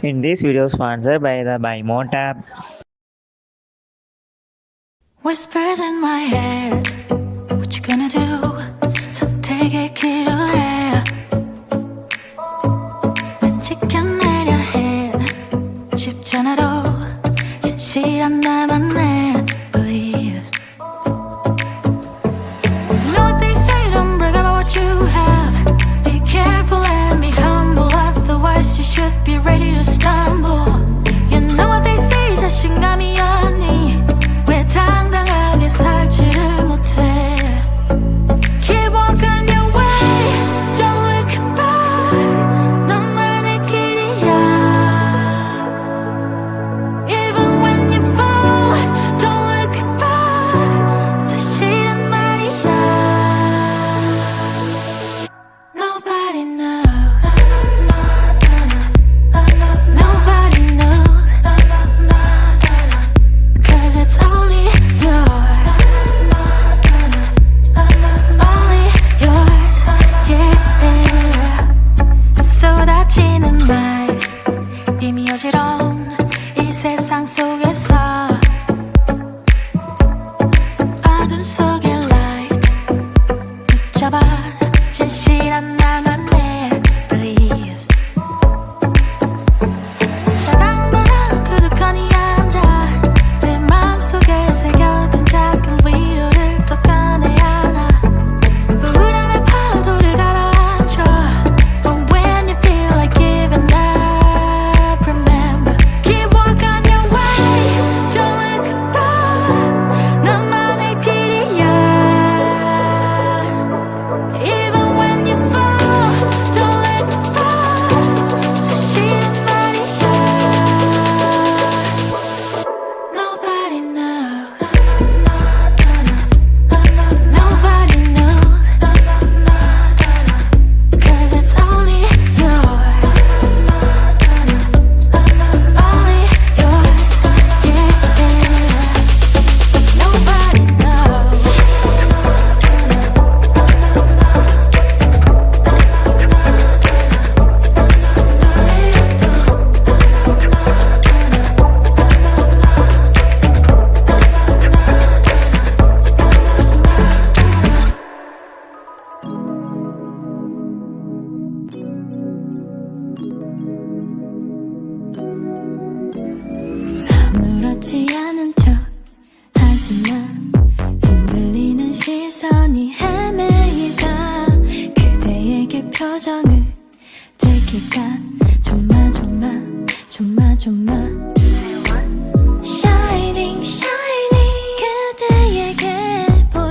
In this video sponsored by the BuyMote app. Whispers in my head, what you gonna do? 선택의 기로에 난 지켜내려 해 쉽지 않아도 진실한 나만의 beliefs. You know what they say, don't brag about what you have. Be careful and be humble, otherwise you should be ready to stumble. You know what they say, 자신감이 없니? 왜 당당하게 살지를 못해? Keep walking your way, don't look back. 너만의 길이야. Even when you fall, don't look back. 사실은 말이야. Nobody knows. Nobody knows. 'Cause it's only yours. Only yours, yeah. 쏟아지는 말 이미 어지러운 이 세상 속에서 어둠 속의 light 붙잡아 진실한 나만의 beliefs. 차가운 바람 그득하니 앉아 내 마음속에 새겨둔 작은 위로를 더 꺼내야 하나. 우울함의 파도를 가라앉혀. But when you feel like giving up, remember, keep walking your way, don't look back. 너만의 길이야. Even when you fall, don't look back. 사실은 말이야. Nobody knows. Nobody knows. 'Cause it's only yours. Only yours, yeah. Nobody knows. 아무렇지 않은 척 하지만 흔들리는 시선이 헤매이다. 그대에게 표정을 들킬까. 조마조마 조마조마